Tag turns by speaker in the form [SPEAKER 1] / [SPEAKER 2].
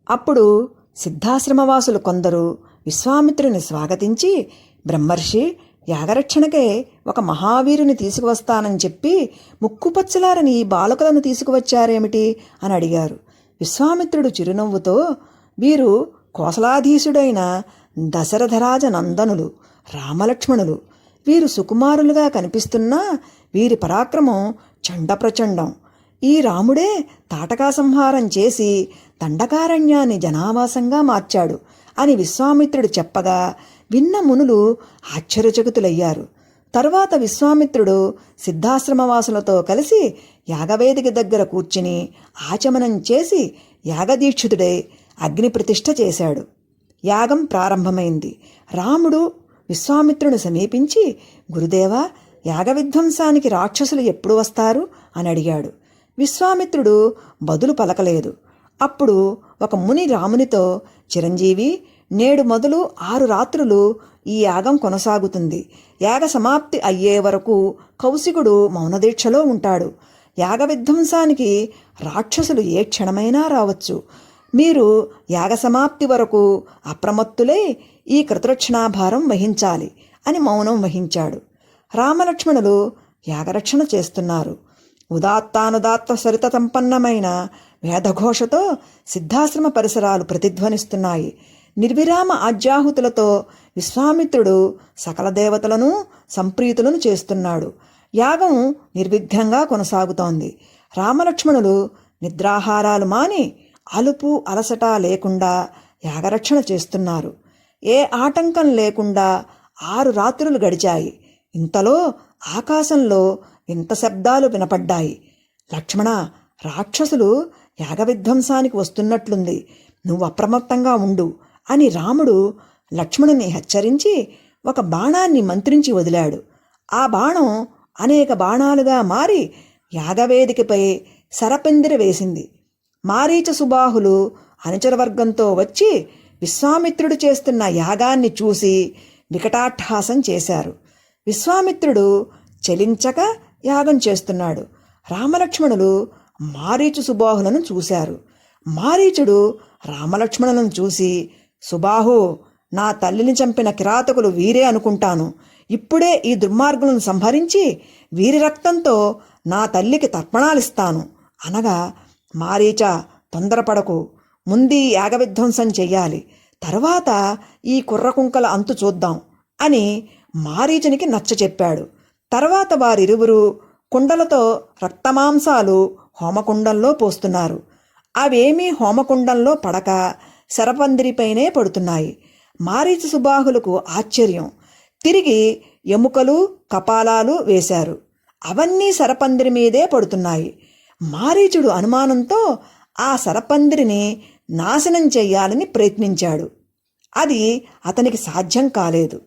[SPEAKER 1] అప్పుడు సిద్ధాశ్రమవాసులు కొందరు విశ్వామిత్రుని స్వాగతించి, బ్రహ్మర్షి, యాగరక్షణకే ఒక మహావీరుని తీసుకువస్తానని చెప్పి ముక్కుపచ్చలారని ఈ బాలకులను తీసుకువచ్చారేమిటి అని అడిగారు. విశ్వామిత్రుడు చిరునవ్వుతో, వీరు కోసలాధీశుడైన దశరథరాజ నందనులు, రామలక్ష్మణులు. వీరు సుకుమారులుగా కనిపిస్తున్నా వీరి పరాక్రమం చండప్రచండం. ఈ రాముడే తాటకా సంహారం చేసి దండకారణ్యాన్ని జనావాసంగా మార్చాడు అని విశ్వామిత్రుడు చెప్పగా విన్న మునులు ఆశ్చర్యచకితులయ్యారు. తరువాత విశ్వామిత్రుడు సిద్ధాశ్రమవాసులతో కలిసి యాగవేదిక దగ్గర కూర్చుని ఆచమనం చేసి యాగదీక్షితుడై అగ్ని ప్రతిష్ఠ చేశాడు. యాగం ప్రారంభమైంది. రాముడు విశ్వామిత్రుని సమీపించి, గురుదేవా, యాగవిధ్వంసానికి రాక్షసులు ఎప్పుడు వస్తారు అని అడిగాడు. విశ్వామిత్రుడు బదులు పలకలేదు. అప్పుడు ఒక ముని రామునితో, చిరంజీవి, నేడు మొదలు 6 రాత్రులు ఈ యాగం కొనసాగుతుంది. యాగ సమాప్తి అయ్యే వరకు కౌశికుడు మౌనదీక్షలో ఉంటాడు. యాగ విధ్వంసానికి రాక్షసులు ఏ క్షణమైనా రావచ్చు. మీరు యాగ సమాప్తి వరకు అప్రమత్తులై ఈ కృతరక్షణాభారం వహించాలి అని మౌనం వహించాడు. రామలక్ష్మణులు యాగరక్షణ చేస్తున్నారు. ఉదాత్తానుదాత్త సరిత సంపన్నమైన వేదఘోషతో సిద్ధాశ్రమ పరిసరాలు ప్రతిధ్వనిస్తున్నాయి. నిర్విరామ ఆజ్యాహుతులతో విశ్వామిత్రుడు సకల దేవతలను సంప్రీతులను చేస్తున్నాడు. యాగం నిర్విఘ్నంగా కొనసాగుతోంది. రామలక్ష్మణులు నిద్రాహారాలు మాని అలుపు అలసట లేకుండా యాగరక్షణ చేస్తున్నారు. ఏ ఆటంకం లేకుండా 6 రాత్రులు గడిచాయి. ఇంతలో ఆకాశంలో వింత శబ్దాలు వినపడ్డాయి. లక్ష్మణ, రాక్షసులు యాగవిధ్వంసానికి వస్తున్నట్లుంది, నువ్వు అప్రమత్తంగా ఉండు అని రాముడు లక్ష్మణుని హెచ్చరించి ఒక బాణాన్ని మంత్రించి వదిలాడు. ఆ బాణం అనేక బాణాలుగా మారి యాగవేదికపై సరపెందిర వేసింది. మారీచ సుబాహులు అనుచరవర్గంతో వచ్చి విశ్వామిత్రుడు చేస్తున్న యాగాన్ని చూసి వికటాట్టహాసం చేశారు. విశ్వామిత్రుడు చలించక యాగం చేస్తున్నాడు. రామలక్ష్మణులు మారీచు సుబాహులను చూశారు. మారీచుడు రామలక్ష్మణులను చూసి, సుబాహు, నా తల్లిని చంపిన కిరాతకులు వీరే అనుకుంటాను. ఇప్పుడే ఈ దుర్మార్గులను సంహరించి వీరి రక్తంతో నా తల్లికి తర్పణాలిస్తాను అనగా, మారీచ, తొందరపడకు, ముందీ యాగవిధ్వంసం చెయ్యాలి, తరువాత ఈ కుర్రకుంకల అంతు చూద్దాం అని మారీచునికి నచ్చచెప్పాడు. తర్వాత వారిరువురు కుండలతో రక్తమాంసాలు హోమకుండంలో పోస్తున్నారు. అవేమీ హోమకుండంలో పడక శరపందిరిపైనే పడుతున్నాయి. మారీచ సుబాహులకు ఆశ్చర్యం. తిరిగి ఎముకలు కపాలాలు వేశారు. అవన్నీ శరపందిరి మీదే పడుతున్నాయి. మారీచుడు అనుమానంతో ఆ శరపందిరిని నాశనం చెయ్యాలని ప్రయత్నించాడు. అది అతనికి సాధ్యం కాలేదు.